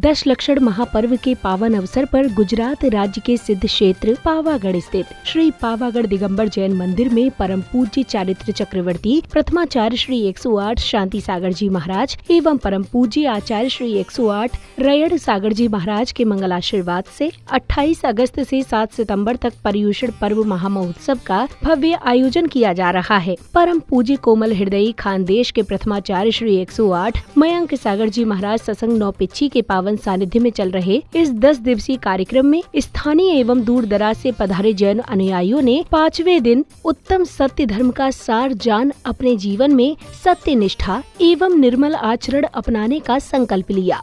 दशलक्षण महापर्व के पावन अवसर पर गुजरात राज्य के सिद्ध क्षेत्र पावागढ़ स्थित श्री पावागढ़ दिगंबर जैन मंदिर में परम पूज्य चारित्र चक्रवर्ती प्रथमाचार्य श्री 108 शांति सागर जी महाराज एवं परम पूज्य आचार्य श्री 108 रयड़ सागर जी महाराज के मंगल आशीर्वाद से 28 अगस्त से 7 सितंबर तक पर्युषण पर्व महामहोत्सव का भव्य आयोजन किया जा रहा है। परम पूज्य कोमल हृदयी खानदेश के प्रथमाचार्य श्री 108 मयंक सागर जी महाराज सत्संग नौपिच्छी के पावन सानिध्य में चल रहे इस 10 दिवसीय कार्यक्रम में स्थानीय एवं दूर दराज से पधारे जैन अनुयायियों ने 5वें दिन उत्तम सत्य धर्म का सार जान अपने जीवन में सत्य निष्ठा एवं निर्मल आचरण अपनाने का संकल्प लिया।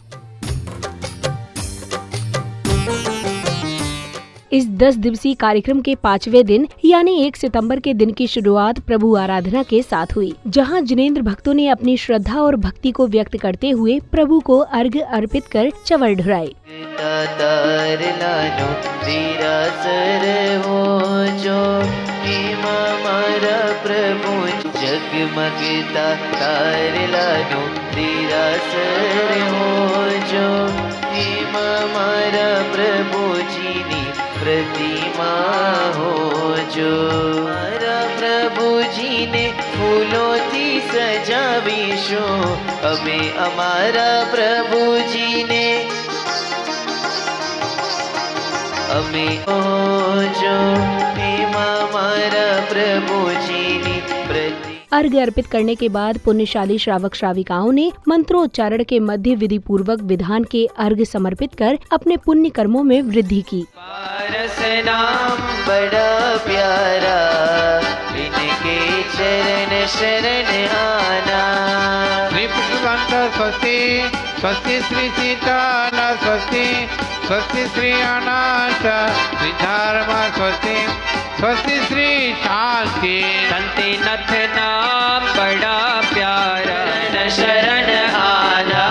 इस 10 दिवसीय कार्यक्रम के 5वें दिन यानी 1 सितंबर के दिन की शुरुआत प्रभु आराधना के साथ हुई, जहां जिनेंद्र भक्तों ने अपनी श्रद्धा और भक्ति को व्यक्त करते हुए प्रभु को अर्घ्य अर्पित कर चंवर ढुराए। जगमगता तार लानो तेरा सर हो जो हमारा प्रभु जी ने प्रतिमा हो जो हमारा प्रभु जी ने फूलों थी सजावी शो हमें हमारा प्रभु जी ने हमें हो जो हमारा प्रभु जी ने अर्घ्य अर्पित करने के बाद पुण्यशाली श्रावक श्राविकाओं ने मंत्रोच्चारण के मध्य विधि पूर्वक विधान के अर्घ्य समर्पित कर अपने पुण्य कर्मों में वृद्धि की। पारस नाम बड़ा प्यारा इनके चरण शरण आना। श्री पुष्पकांत स्वस्ति स्वस्ति श्री सीताना स्वस्ति स्वस्ति श्री अनाथ श्री धर्म स्वस्ति स्वस्ति श्री शांति संति नथ नाम बड़ा प्यारा शरण आना।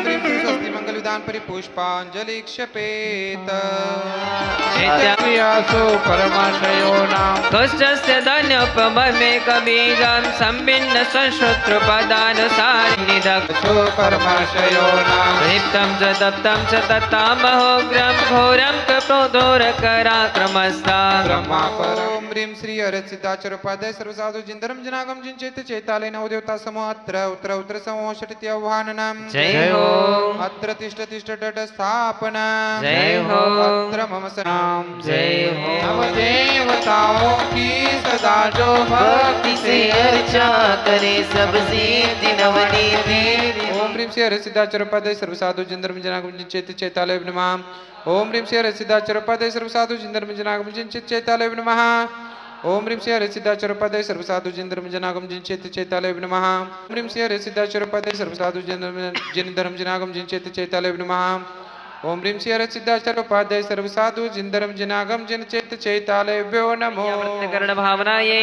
स्वस्ति मंगल विधान परिपुष्पांजलि क्षपेत परमाशयो नाम कस्य धन्योपमे कबीजं संभिन्न संश्रुतपदानुसारिनिदक्षो परमाशयो नाम दीप्तं च दत्तं च तत्तामहोग्रं घोरं कप्रोदोरकराक्रमस्ता ब्रह्मापरं ह्रीं श्री हरसिद्धाचरोपाध्याय सर्वसाधु जिंदरम जनागम जिंचेत चैतालय नवदेवता समूह अत्र उत्तर उत्तर समूह षट्ति आह्वाननम जय हो अत्र तिष्ठ तिष्ठ डट स्थापना जय हो अत्र मम सनाम जय हो नवदेवताओं की सदा जो भक्ति से अर्चा करे सब सिद्धि नवनीति। ओम ह्रीं श्री हरसिद्धाचरोपाध्याय सर्वसाधु जिंदरम जनागम जिंचेत चैतालय नमः। ओम ह्रीं श्री हरसिद्धाचरोपाध्याय सर्वसाधु जिंदरम जनागम जिंचेत चैतालय नमः। ओम ह्रीं श्री हरसिद्धाचरोपाध्याय सर्वसाधु जिंदरम जनागम जिंचेत चैतालय नमः। ओम ह्रीं श्री हरसिद्धाचरोपाध्याय सर्वसाधु जिंदरम जनागम जिंचेत चैतालय नमः। ओम ह्रीं श्री हरसिद्धाचरोपाध्याय सर्वसाधु जिंदरम जनागम जिनचेत चैतालयभ्यो नमो। कर्ण भावनाये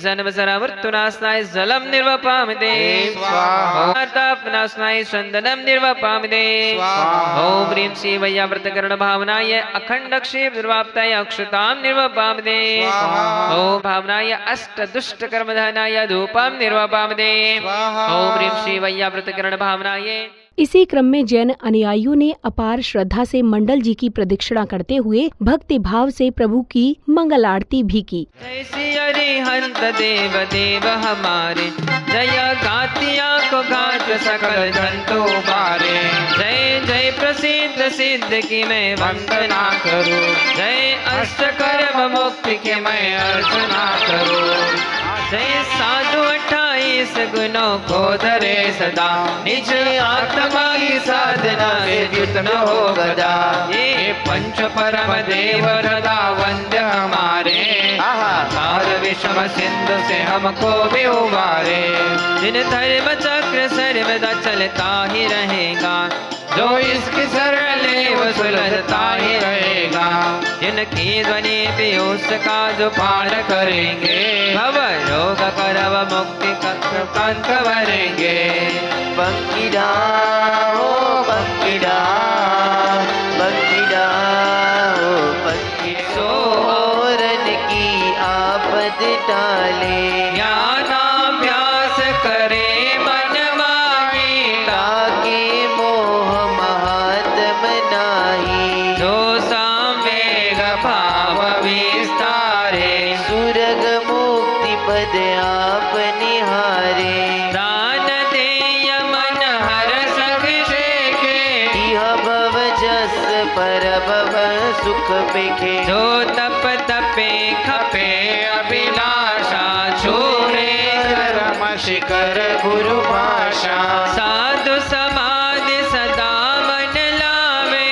जन्म जरावर्तुनास्नाय जलम निर्वपामदे स्वाहा चंदनम निर्वपामदे। ओम ह्रीं श्री वैयाव्रत कर्ण भावनाय अखंड क्षीर निर्वाप्ताय अक्षताम निर्वपामदे। ओम भावनाय अष्ट दुष्ट कर्मधानाय धूपम निर्वपामदे। ओम ह्रीं श्री वैयाव्रत कर्ण भावनाय। इसी क्रम में जैन अनुयायियों ने अपार श्रद्धा से मंडल जी की प्रदक्षिणा करते हुए भक्ति भाव से प्रभु की मंगल आरती भी की। जय श्री हरिहंत देव देव हमारे जय गातिया को घाट सकल जंतु बारे। जय जय प्रसिद्ध सिद्ध की मैं वंदना करूं जय अष्ट कर्म मुक्ति की मैं अर्चना करूं। जय साधु 28 गुणों को धरे सदा निज आत्मा की साधना से युतन हो गदा। ये पंच परम देव हृदा वंद्य हमारे सार विषम सिंधु से हमको भी उबारे। जिन धर्म चक्र सर्वदा चलता ही रहेगा जो इसकी सरल वो सुलझता ही रहेगा। जिनकी ध्वनि पीयूष का जो पान करेंगे भव रोग करव मुक्ति कंठ भरेंगे। बंकिड़ा हो बंकिड़ा बंकिड़ा हो बंकिड़ा सोरन की आपद टाले ज्ञानाभ्यास करे मन माही ताकि मोह भाव विस्तारे सुरग मुक्ति पद आप निहारे दान देय मन हर सख शेखे इह भव जस पर भव सुख पेखे जो तप तपे खपे अभिलाषा छोड़े धर्म शिखर गुरु भाषा साधु समाधि सदा मन लावे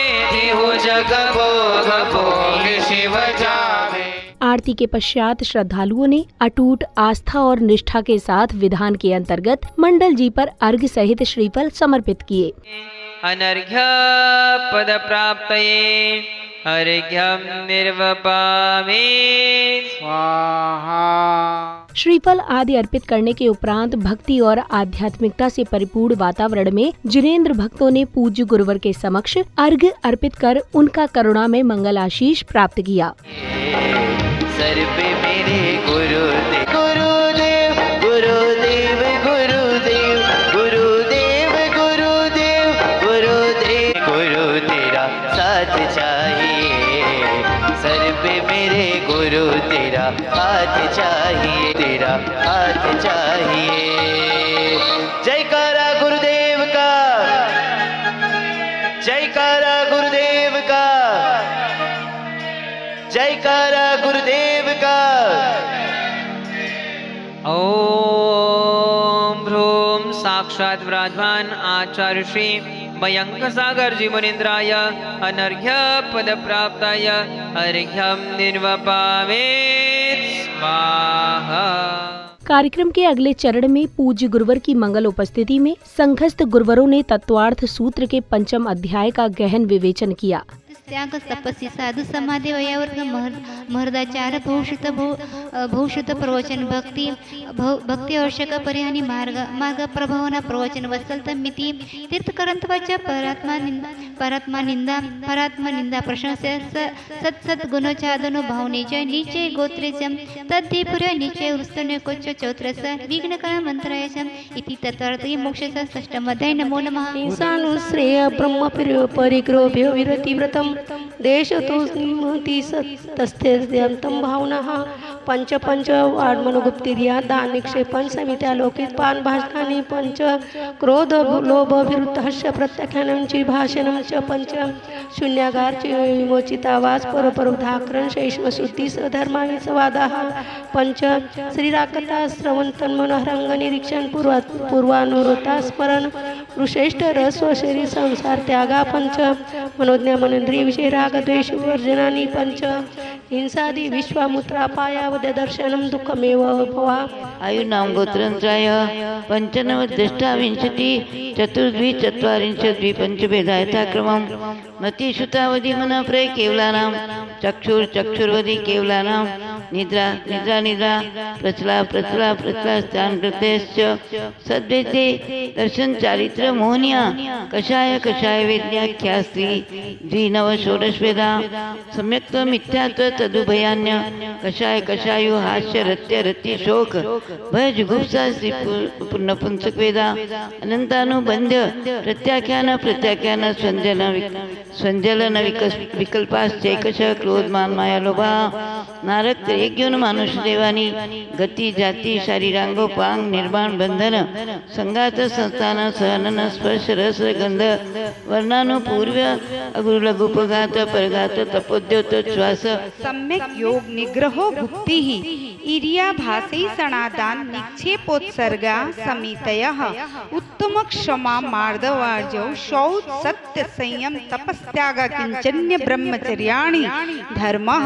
हो जग भोग भोग शिव जावे। आरती के पश्चात श्रद्धालुओं ने अटूट आस्था और निष्ठा के साथ विधान के अंतर्गत मंडल जी पर अर्घ्य सहित श्रीफल समर्पित किए। अनर्घ्य पद प्राप्तये अर्घ्यं निर्वपामि स्वाहा। श्रीफल आदि अर्पित करने के उपरांत भक्ति और आध्यात्मिकता से परिपूर्ण वातावरण में जिनेंद्र भक्तों ने पूज्य गुरुवर के समक्ष अर्घ्य अर्पित कर उनका करुणा में मंगल आशीष प्राप्त किया। सर पे मेरे गुरुदेव गुरुदेव गुरुदेव गुरुदेव गुरुदेव गुरुदेव गुरुदेव गुरु तेरा साथ चाहिए सर पे मेरे गुरु तेरा हाथ चाहिए तेरा हाथ चाहिए। जयकारा गुरुदेव का जयकारा गुरुदेव का जयकारा गुरुदेव का। ओम ह्रूम साक्षात् विराजमान आचार्य श्री मयंक सागर जी मुनीन्द्राय अनर्घ्य पद प्राप्ताय अर्घ्यं निर्वपामि स्वाहा। कार्यक्रम के अगले चरण में पूज्य गुरुवर की मंगल उपस्थिति में संघस्थ गुरुवरों ने तत्वार्थ सूत्र के 5वें अध्याय का गहन विवेचन किया। त्याग तपस्वी साधु समाधी वयावर्ग महर्दाचार भूषित प्रवचन भक्ति आवश्यक परिहानी मार्ग प्रभावना प्रवचन वत्सलता मिति तीर्थकरंतवाच्या परात्मा निंदा प्रशंसा सत गुणोचादनो भावनेच्या निश्चय गोत्रेचं तद्दीपुर निश्चय वृस्तनेकोच्च चौत्रस विघ्नकरण मंत्रायचं इति तत्वार्थी मोक्षस्य षष्ठमध्याय। नमो नमः। इंसानुश्रेय ब्रह्म परिग्रोभ्यो विरति व्रतम देश तो तस्थ्यंतम भावना पंच वाड्मनुगुप्तिर्या दान निक्षेपण समित्या लोकित पान भाषणानि पंच क्रोध लोभभिरुद्धस्य प्रत्याख्यानं च भाषणं च पंच शून्यागार विमोचितावास परपरोधाकरण शैष्म शुद्धि सधर्माविसवादाः पंच श्रीराकथा श्रवणतन्मनोहरंग निरीक्षण पूर्वानुरोता स्मरण ऋषेष्ठ रस व शरीर संसार त्यागा पंच मनोज्ञा मनेन्द्रिय विषय राग द्वेष वर्जनानि पंच हिंसादि विश्वामुत्रापायावद दर्शनं दुःखमेव भवा। आयुनां गोत्रंत्राय पंचनवद्यष्टाविंशति चतुर्द्विचत्वारिंशद्वि पंचभेदायथाक्रमं मतिश्रुतावधि मनःप्रय केवलानां चक्षुर्वधि केवलानां निद्रा प्रचला स्थानकृतेश्च सद्वैते दर्शन चारित्र मोहनिया कषाय वेद्याख्यास्ति द्विनव षोडशवेदा सम्यक्त्व मिथ्यात्व तदुभयान्य कषायो हास्य रत्य शोक भय जुगुप्सा श्री पुनपुंसक वेदा अनंतानुबंध प्रत्याख्यान संजलन विकल्पाश्चैकश क्रोधमान माया लोभा नारक यज्ञोन मानुष देवानी गति जाति शारीरांगोपांग निर्माण बंधन संगात संस्थान सहनन स्पर्श रस गंध वर्णानुपूर्व अगुरुलघुपघात परघात तपोद्योत श्वास सम्यक योग निग्रहो भुक्ति इरियाभासै सनादान निक्षेपोत्सर्गा समितयः उत्तम क्षमा मार्दवार्जौ शौच सत्य संयम तपस्त्याग किंचन्य ब्रह्मचर्याणि धर्मः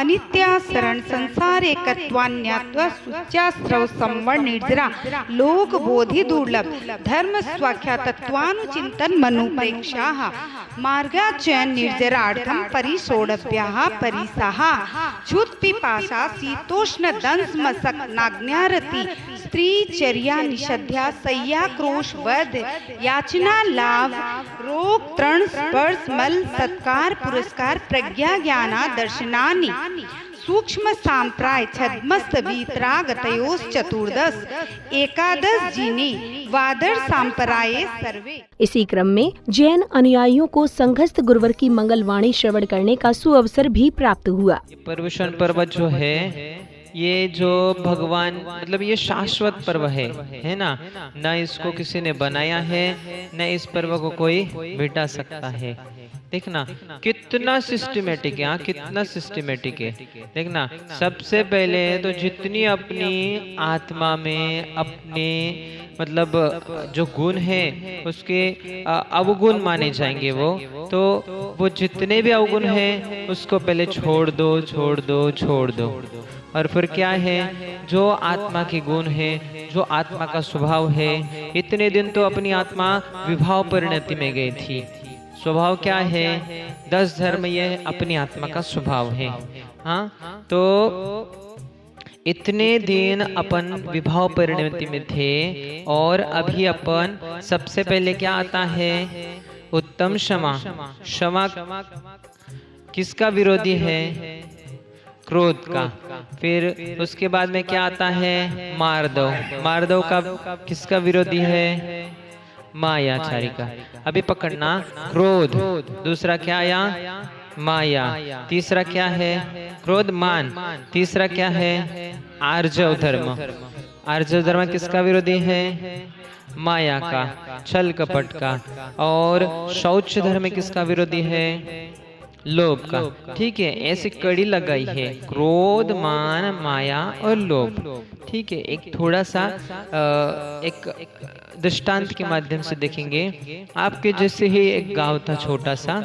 अनित्यासरण संसारे कत्वान्यात्व सुच्यास्त्रव संवर्ण निर्जरा लोक बोधि दुर्लभ धर्म स्वाख्या तत्वानुचिंतन मनुप्रेक्षाः मार्गाचयन निर्जरार्थम परिसोडभ्याः परिसाः क्षुत्पिपासा शीतोष्ण दंस मसक नाग्न्यारति स्त्री चर्या निषध्या सय्या क्रोश वध याचना लाभ रोग तृण स्पर्श मल सत्कार पुरस्कार प्रज्ञा ज्ञाना दर्शनानि सूक्ष्म सांप्राय छद्मस्त वीतरागतयोश्चतुर्दश एकादश जिने वादर सांपराये सर्वे। इसी क्रम में जैन अनुयायियों को संघस्थ गुरुवर की मंगलवाणी श्रवण करने का सुअवसर भी प्राप्त हुआ। पर्वशन पर्व जो है ये जो भगवान मतलब ये शाश्वत पर्व है ना, न इसको किसी ने बनाया है न इस पर्व को कोई मिटा सकता है। देखना कितना सिस्टमेटिक है, हाँ कितना सिस्टमेटिक है। देखना सबसे पहले तो जितनी अपनी आत्मा में अपने मतलब जो गुण है उसके अवगुण माने जाएंगे वो जितने भी अवगुण है उसको पहले छोड़ दो छोड़ दो छोड़ दो। और फिर क्या है, जो आत्मा के गुण है, जो आत्मा का स्वभाव है। इतने दिन तो अपनी आत्मा विभाव परिणति में गई थी। स्वभाव क्या है, 10 धर्म ये अपनी आत्मा का स्वभाव है। हाँ तो इतने दिन अपन विभाव परिणति में थे और अभी अपन सबसे पहले क्या आता है, उत्तम क्षमा। क्षमा किसका विरोधी है, क्रोध का। फिर उसके बाद में क्या आता है, मार्दव। मार्दव का किसका विरोधी है, मायाचारी का। अभी पकड़ना, क्रोध। दूसरा क्या आया, माया। तीसरा क्या है, क्रोध मान। तीसरा क्या है, आर्जव धर्म। आर्जव धर्म किसका विरोधी है, माया का, छल कपट का। और शौच धर्म किसका विरोधी है, लोभ का। ठीक है, ऐसी कड़ी लगाई है, क्रोध मान माया और लोभ। ठीक है, एक थोड़ा सा एक दृष्टांत के माध्यम से देखेंगे। आपके जैसे ही एक गांव था छोटा सा,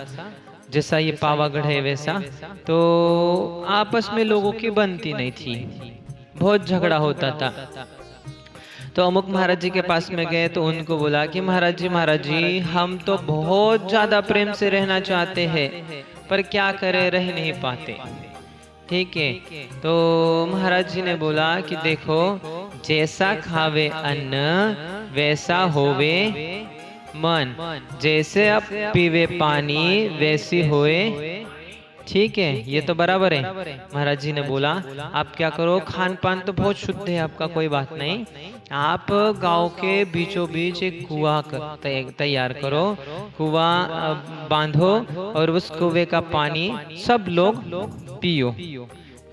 जैसा ये पावागढ़ है वैसा, तो आपस में लोगों की बनती नहीं थी, बहुत झगड़ा होता था। तो अमुक महाराज जी के पास में गए तो उनको बोला कि महाराज जी हम तो बहुत ज्यादा प्रेम से रहना चाहते हैं पर क्या करें, रह नहीं पाते। ठीक है, तो महाराज जी ने बोला कि देखो जैसा खावे अन्न वैसा होवे मन, जैसे आप पीवे पानी वैसी होए। ठीक है, ये तो बराबर है। महाराज जी ने बोला आप क्या करो, खान पान तो बहुत शुद्ध है आपका, कोई बात नहीं। आप गांव के बीचों बीच एक कुआं तैयार करो, कुआं बांधो और उस कुएं का पानी सब लोग पियो।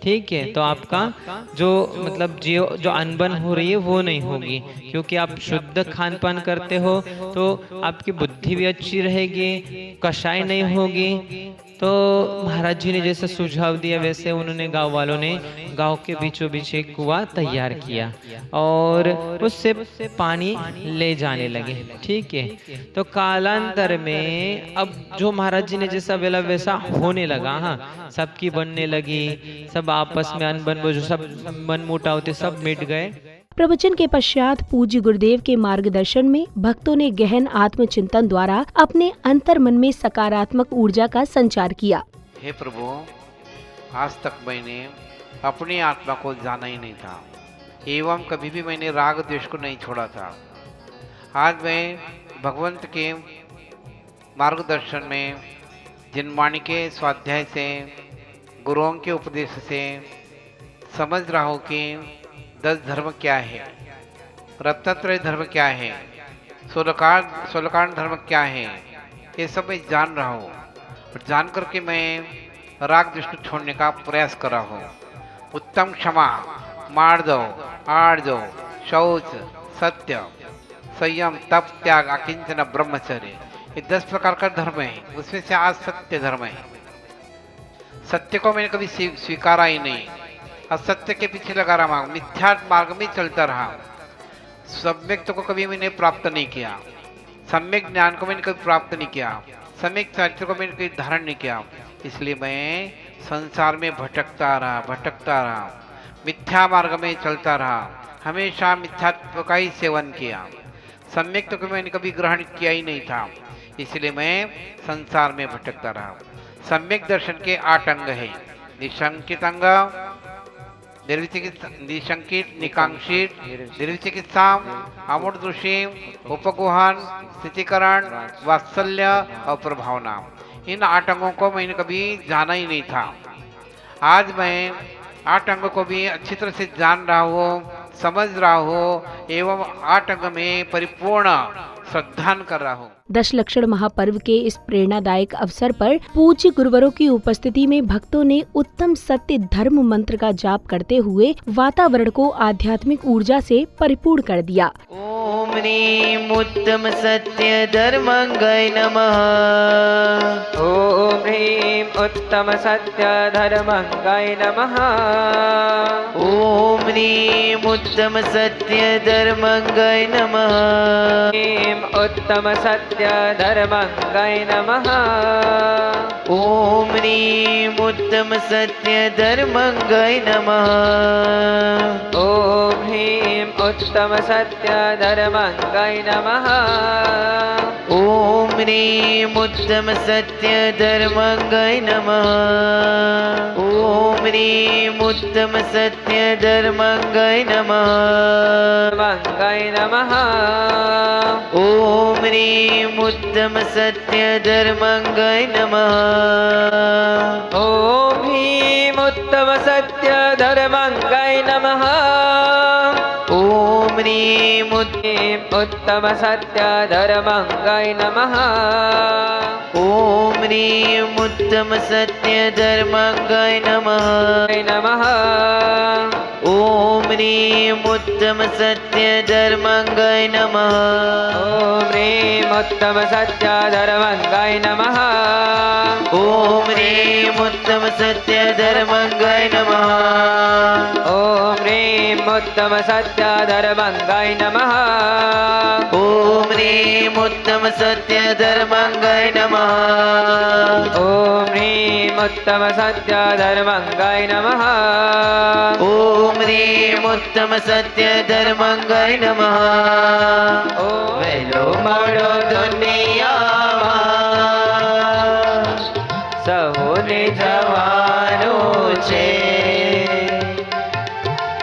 ठीक है, तो आपका जो मतलब जो अनबन हो रही है वो नहीं होगी, क्योंकि आप शुद्ध खान पान करते हो तो आपकी बुद्धि भी अच्छी रहेगी, कषाय नहीं होगी। तो महाराज जी ने जैसे सुझाव दिया वैसे उन्होंने गांव वालों ने गांव के बीचों बीच एक कुआं तैयार किया और उससे पानी ले जाने लगे। ठीक है, तो कालांतर में अब जो महाराज जी ने जैसा बोला वैसा होने लगा। हाँ, सबकी बनने लगी, सब आपस में अनबन जो सब मन मुटाव होते सब मिट गए। प्रवचन के पश्चात पूज्य गुरुदेव के मार्गदर्शन में भक्तों ने गहन आत्मचिंतन द्वारा अपने अंतर मन में सकारात्मक ऊर्जा का संचार किया। हे प्रभु, आज तक मैंने अपनी आत्मा को जाना ही नहीं था एवं कभी भी मैंने राग द्वेष को नहीं छोड़ा था। आज मैं भगवंत के मार्गदर्शन में जिनवाणी के स्वाध्याय से, गुरुओं के उपदेश से समझ रहा हूँ कि 10 धर्म क्या है, रत्नत्रय धर्म क्या है, सोलकांड धर्म क्या है, ये सब मैं जान रहा हूँ। और जान करके मैं राग द्वेष छोड़ने का प्रयास कर रहा हूँ। उत्तम क्षमा, मार्दव, आर्जव, शौच, सत्य, संयम, तप, त्याग, अकिंचन, ब्रह्मचर्य, ये 10 प्रकार का धर्म है। उसमें से आज सत्य धर्म है। सत्य को मैंने कभी स्वीकारा ही नहीं, असत्य के पीछे लगा रहा, मिथ्या मार्ग में चलता रहा। सम्यक को कभी मैंने प्राप्त नहीं किया, सम्यक ज्ञान को मैंने कभी प्राप्त नहीं किया, सम्यक चरित्र को मैंने कभी धारण नहीं किया। इसलिए मैं संसार में भटकता रहा, मिथ्या मार्ग में चलता रहा, हमेशा मिथ्यात्व का ही सेवन किया, सम्यक को मैंने कभी ग्रहण किया ही नहीं था। इसलिए मैं संसार में भटकता रहा। सम्यक दर्शन के 8 अंग है। निशंकित अंग, निशंकित, निकांक्षित, निर्विचिकित्सा, अमूर्दृषि, उपगुहन, स्थितिकरण, वात्सल्य और प्रभावना, इन 8 अंगों को मैंने कभी जाना ही नहीं था। आज मैं 8 अंगों को भी अच्छी तरह से जान रहा हूँ, समझ रहा हूँ एवं 8 अंग में परिपूर्ण श्रद्धान कर रहा हूँ। दशलक्षण महापर्व के इस प्रेरणादायक अवसर पर पूज्य गुरुवरों की उपस्थिति में भक्तों ने उत्तम सत्य धर्म मंत्र का जाप करते हुए वातावरण को आध्यात्मिक ऊर्जा से परिपूर्ण कर दिया। ओम ह्रीं उत्तम सत्य धर्मंगाय नमः। ॐ ह्रीं उत्तम सत्य धर्मंगाय नमः। ओम ह्रीं उत्तम सत्य धर्मंगाय नमः। ह्रीं उत्तम सत्य धर्मंगाय नमः। ओम ह्रीं उत्तम सत्य धर्मंगाय नमः। ॐ ह्रीं उत्तम सत्य धर्मंगाय नमः। ओम ह्रीं उत्तम सत्य धर्मंगाय नमः। ओम ह्रीं उत्तम सत्य धर्मंगाय नमः। मंगाय नमः। ओम ह्रीं उत्तम सत्य धर्मंगाय नमः। ॐ ह्रीं उत्तम सत्य धर्मंगाय नमः। ओम ह्रीं उत्तम सत्य धर्मंगाय नमः। ओम ह्रीं उत्तम सत्य धर्मंगाय नमः। ओम ह्रीं उत्तम सत्य धर्मंगाय नमः। ॐ ह्रीं उत्तम सत्य धर्मंगाय नमः। ओम ह्रीं उत्तम सत्य धर्मंगाय नमः। ॐ ह्रीं उत्तम सत्य धर्मंगाय नमः। ओम ह्रीं उत्तम सत्य धर्मंगाय नमः। ॐ ह्रीं उत्तम सत्य धर्मंगाय नमः। ओम ह्रीं उत्तम सत्य धर्मंगाय नमः। वेलो मड़ो दुनियाમાં સૌને જવાનું છે,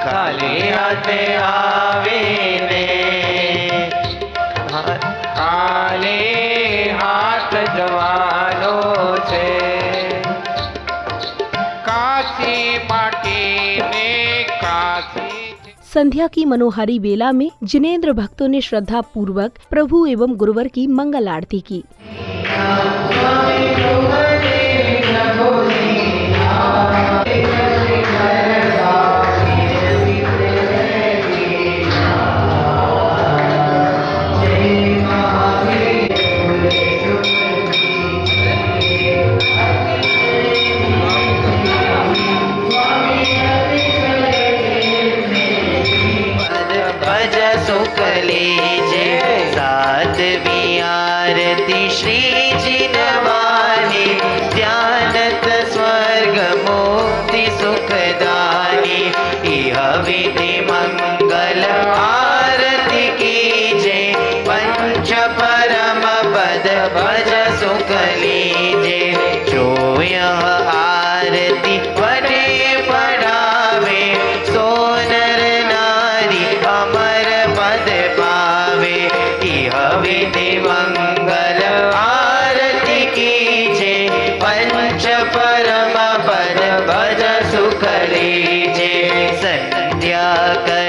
ખાલી હાથે આવીને ખાલી હાથ જવાનો છે. काशी माटी ने काशी। संध्या की मनोहारी बेला में जिनेंद्र भक्तों ने श्रद्धा पूर्वक प्रभु एवं गुरुवर की मंगल आरती की। सातवीं आरती श्री जी नवानी, ध्यानत स्वर्ग मुक्ति सुखदानी। इह विधि मंगल आरती कीजे, पंच परम पद भज सुख लीजे। जो यह आरती पढ़े पढ़ावे, सो नर नारी अमर पद पावे। इह विधि मंगल आरती कीजे, पंच परम पद भज सुख लीजे। संध्या कर